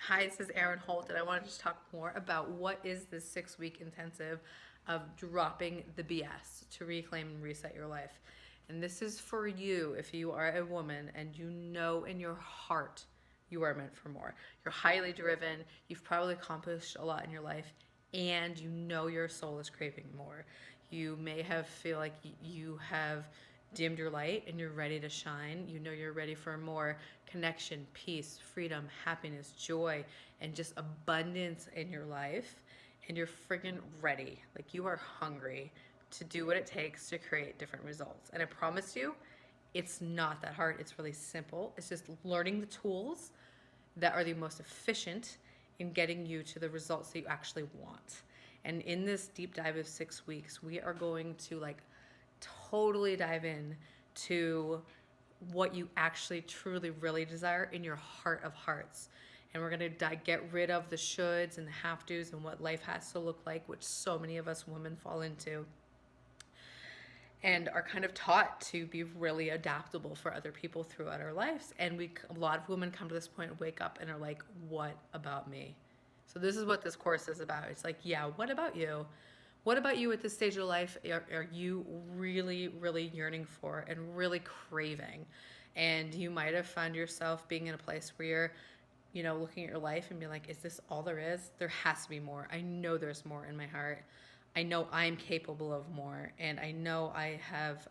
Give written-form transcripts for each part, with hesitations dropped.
Hi, this is Erin Holt, and I wanted to talk more about what is this 6 week intensive of dropping the BS to reclaim and reset your life. And this is for you if you are a woman and you know in your heart you are meant for more. You're highly driven, you've probably accomplished a lot in your life, and you know your soul is craving more. You may have feel like you have dimmed your light and you're ready to shine. You know you're ready for more connection, peace, freedom, happiness, joy, and just abundance in your life. And you're friggin' ready. Like you are hungry to do what it takes to create different results. And I promise you, it's not that hard. It's really simple. It's just learning the tools that are the most efficient in getting you to the results that you actually want. And in this deep dive of 6 weeks, we are going to like totally dive in to what you actually truly really desire in your heart of hearts. And we're going to get rid of the shoulds and the have tos and what life has to look like, which so many of us women fall into and are kind of taught to be really adaptable for other people throughout our lives. And a lot of women come to this point and wake up and are like, what about me? So this is what this course is about. It's like, yeah, what about you? What about you at this stage of life are you really, really yearning for and really craving? And you might have found yourself being in a place where you're, looking at your life and being like, is this all there is? There has to be more. I know there's more in my heart. I know I'm capable of more. And I know I have,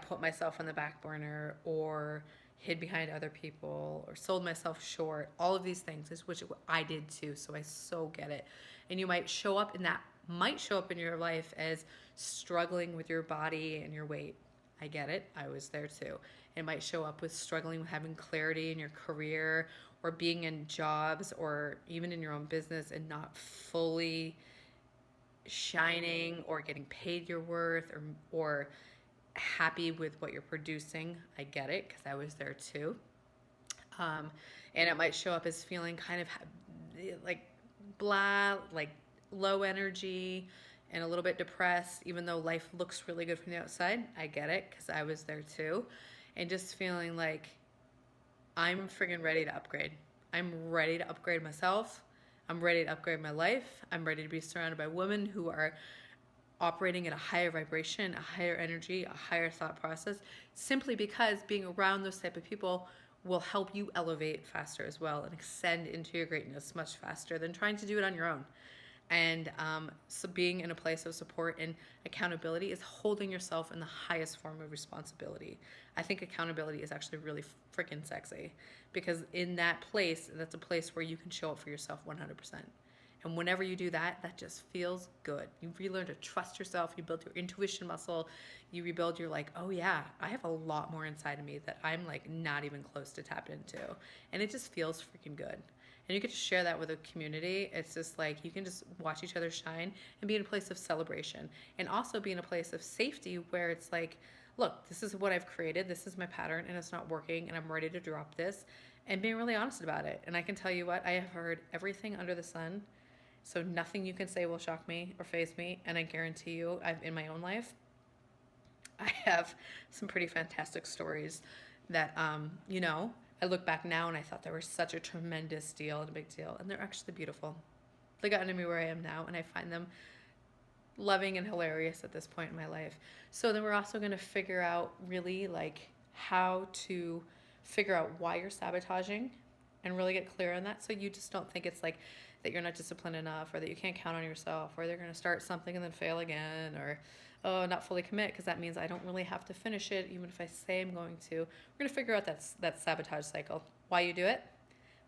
put myself on the back burner or hid behind other people or sold myself short. All of these things is which I did too. So I so get it. And you might show up in that might show up in your life as struggling with your body and your weight. I get it. I was there too. It might show up with struggling with having clarity in your career or being in jobs or even in your own business and not fully shining or getting paid your worth or happy with what you're producing. I get it because I was there too. Um, and it might show up as feeling kind of like blah, like low energy and a little bit depressed, even though life looks really good from the outside. I get it because I was there too. And just feeling like I'm friggin' ready to upgrade. I'm ready to upgrade myself. I'm ready to upgrade my life. I'm ready to be surrounded by women who are operating at a higher vibration, a higher energy, a higher thought process, simply because being around those type of people will help you elevate faster as well and ascend into your greatness much faster than trying to do it on your own. And so being in a place of support and accountability is holding yourself in the highest form of responsibility. I think accountability is actually really freaking sexy because in that place, that's a place where you can show up for yourself 100%. And whenever you do that, that just feels good. You relearn to trust yourself. You build your intuition muscle. You rebuild your like, oh yeah, I have a lot more inside of me that I'm like not even close to tap into. And it just feels freaking good. And you get to share that with a community. It's just like you can just watch each other shine and be in a place of celebration and also be in a place of safety where it's like, look, this is what I've created. This is my pattern and it's not working and I'm ready to drop this and being really honest about it. And I can tell you what, I have heard everything under the sun, so nothing you can say will shock me or faze me. And I guarantee you, in my own life, I have some pretty fantastic stories that, I look back now and I thought they were such a tremendous deal and a big deal. And they're actually beautiful. They got into me where I am now, and I find them loving and hilarious at this point in my life. So then we're also going to figure out really like how to figure out why you're sabotaging and really get clear on that so you just don't think it's like that you're not disciplined enough or that you can't count on yourself or they're going to start something and then fail again or oh not fully commit because that means I don't really have to finish it even if I say I'm going to. We're going to figure out that sabotage cycle, why you do it,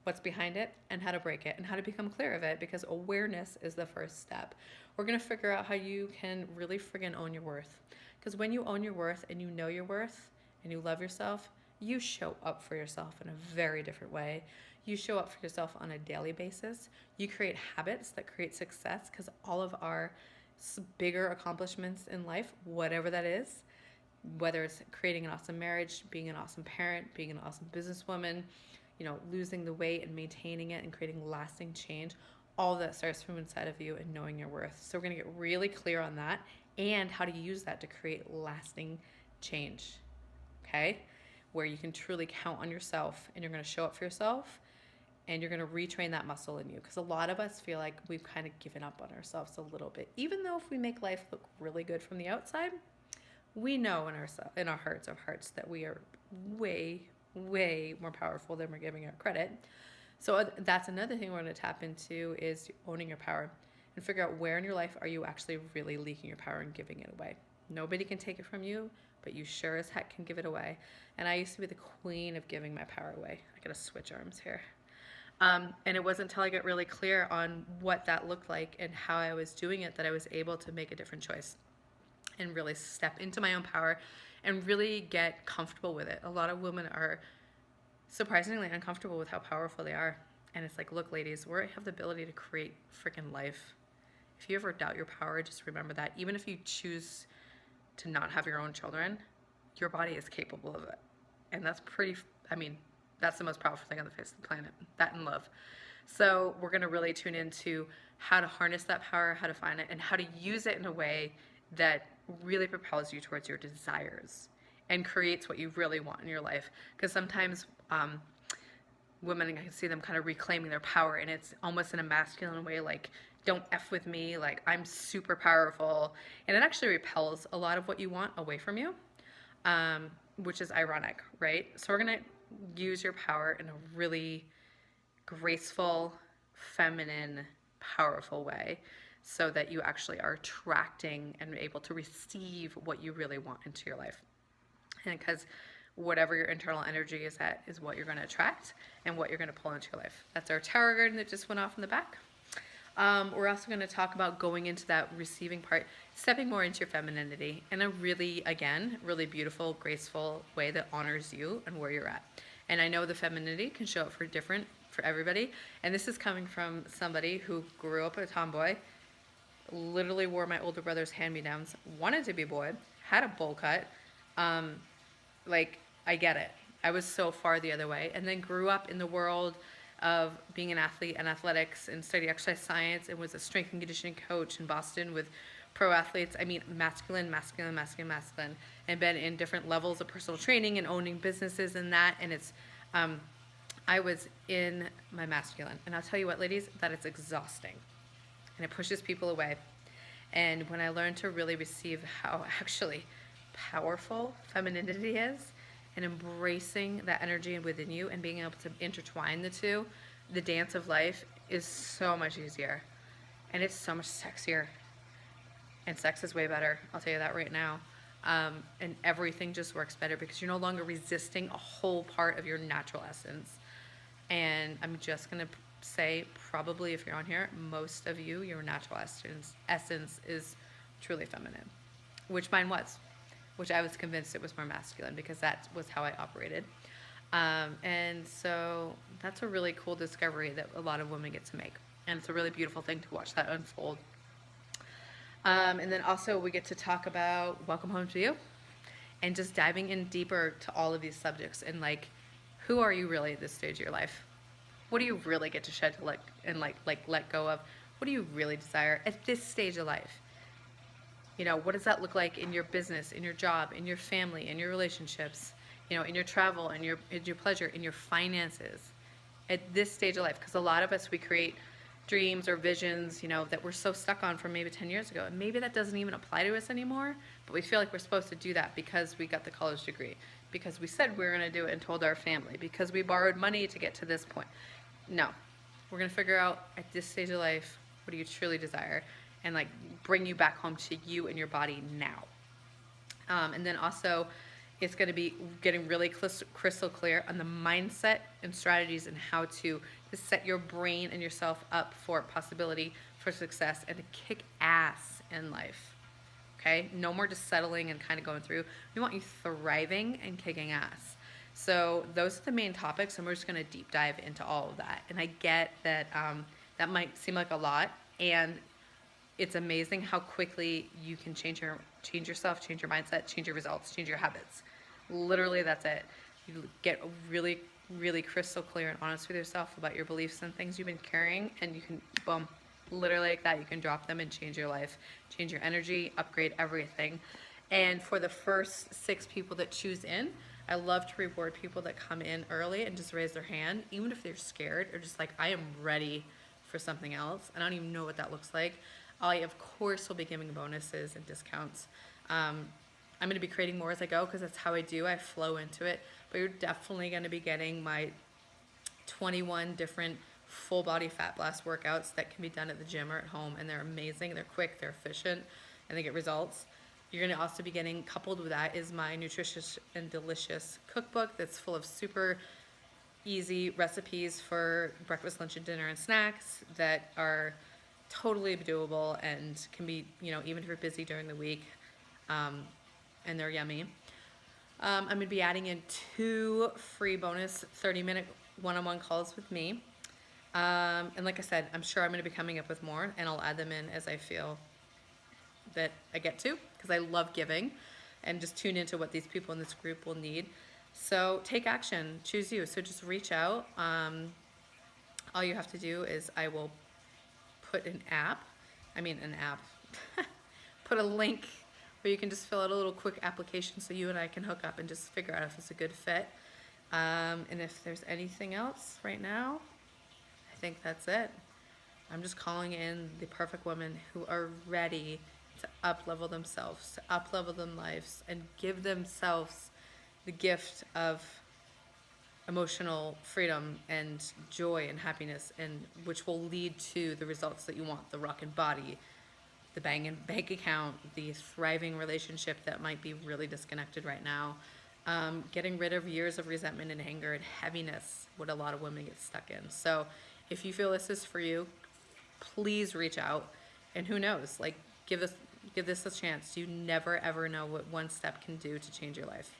what's behind it, and how to break it, and how to become clear of it, because awareness is the first step. We're going to figure out how you can really friggin' own your worth. Because when you own your worth and you know your worth and you love yourself, you show up for yourself in a very different way. You show up for yourself on a daily basis. You create habits that create success because all of our bigger accomplishments in life, whatever that is, whether it's creating an awesome marriage, being an awesome parent, being an awesome businesswoman, losing the weight and maintaining it and creating lasting change, all of that starts from inside of you and knowing your worth. So we're going to get really clear on that and how to use that to create lasting change. Okay? Where you can truly count on yourself and you're going to show up for yourself and you're going to retrain that muscle in you, because a lot of us feel like we've kind of given up on ourselves a little bit. Even though if we make life look really good from the outside, we know in our hearts of hearts that we are way, way more powerful than we're giving our credit. So that's another thing we're going to tap into, is owning your power and figure out where in your life are you actually really leaking your power and giving it away. Nobody can take it from you, but you sure as heck can give it away. And I used to be the queen of giving my power away. I gotta switch arms here. And it wasn't until I got really clear on what that looked like and how I was doing it that I was able to make a different choice and really step into my own power and really get comfortable with it. A lot of women are surprisingly uncomfortable with how powerful they are. And it's like, look, ladies, we have the ability to create freaking life. If you ever doubt your power, just remember that. Even if you choose to not have your own children, your body is capable of it. And that's that's the most powerful thing on the face of the planet, that and love. So we're going to really tune into how to harness that power, how to find it, and how to use it in a way that really propels you towards your desires and creates what you really want in your life. Because sometimes women, I can see them kind of reclaiming their power, and it's almost in a masculine way, like, don't F with me, like, I'm super powerful. And it actually repels a lot of what you want away from you, which is ironic, right? So we're going to use your power in a really graceful, feminine, powerful way, so that you actually are attracting and able to receive what you really want into your life. And because whatever your internal energy is at is what you're going to attract and what you're going to pull into your life. That's our tarot garden that just went off in the back. We're also going to talk about going into that receiving part, stepping more into your femininity in a really, again, really beautiful, graceful way that honors you and where you're at. And I know the femininity can show up for everybody. And this is coming from somebody who grew up a tomboy, literally wore my older brother's hand-me-downs, wanted to be a boy, had a bowl cut. Like, I get it. I was so far the other way. And then grew up in the world of being an athlete and athletics and studied exercise science and was a strength and conditioning coach in Boston with pro athletes. I mean, masculine, and been in different levels of personal training and owning businesses and that. And it's, I was in my masculine. And I'll tell you what, ladies, that it's exhausting. And it pushes people away. And when I learned to really receive how actually powerful femininity is, and embracing that energy within you and being able to intertwine the two, the dance of life is so much easier. And it's so much sexier. And sex is way better, I'll tell you that right now. And everything just works better because you're no longer resisting a whole part of your natural essence. And I'm just going to say, probably if you're on here, most of you, your natural essence is truly feminine, which mine was. Which I was convinced it was more masculine because that was how I operated. And so that's a really cool discovery that a lot of women get to make. And it's a really beautiful thing to watch that unfold. And then also we get to talk about Welcome Home to You and just diving in deeper to all of these subjects and like, who are you really at this stage of your life? What do you really get to shed to let go of? What do you really desire at this stage of life? You know, what does that look like in your business, in your job, in your family, in your relationships, you know, in your travel, in your pleasure, in your finances at this stage of life? Because a lot of us, we create dreams or visions, you know, that we're so stuck on from maybe 10 years ago. And maybe that doesn't even apply to us anymore, but we feel like we're supposed to do that because we got the college degree, because we said we were going to do it and told our family, because we borrowed money to get to this point. No, we're going to figure out at this stage of life, what do you truly desire? And like bring you back home to you and your body now. And then also it's going to be getting really crystal clear on the mindset and strategies and how to set your brain and yourself up for possibility, for success, and to kick ass in life. Okay? No more just settling and kind of going through. We want you thriving and kicking ass. So those are the main topics, and we're just going to deep dive into all of that. And I get that that might seem like a lot, and it's amazing how quickly you can change yourself, change your mindset, change your results, change your habits. Literally, that's it. You get really, really crystal clear and honest with yourself about your beliefs and things you've been carrying, and you can, boom, literally like that, you can drop them and change your life, change your energy, upgrade everything. And for the first 6 people that choose in, I love to reward people that come in early and just raise their hand, even if they're scared or just like, I am ready for something else. I don't even know what that looks like. I, of course, will be giving bonuses and discounts. I'm going to be creating more as I go because that's how I do. I flow into it. But you're definitely going to be getting my 21 different full body fat blast workouts that can be done at the gym or at home, and they're amazing. They're quick, they're efficient, and they get results. You're going to also be getting, coupled with that, is my nutritious and delicious cookbook that's full of super easy recipes for breakfast, lunch, and dinner and snacks that are totally doable and can be, even if you're busy during the week, and they're yummy. I'm going to be adding in 2 free bonus 30-minute one-on-one calls with me. And like I said, I'm sure I'm going to be coming up with more, and I'll add them in as I feel that I get to, because I love giving, and just tune into what these people in this group will need. So take action, choose you. So just reach out. All you have to do is I will put an app, put a link where you can just fill out a little quick application so you and I can hook up and just figure out if it's a good fit. And if there's anything else right now, I think that's it. I'm just calling in the perfect women who are ready to up-level themselves, to up-level their lives, and give themselves the gift of emotional freedom and joy and happiness, and which will lead to the results that you want: the rockin' body, the banging bank account, the thriving relationship that might be really disconnected right now, getting rid of years of resentment and anger and heaviness, what a lot of women get stuck in. So if you feel this is for you, please reach out. And who knows, like, give this a chance. You never ever know what one step can do to change your life.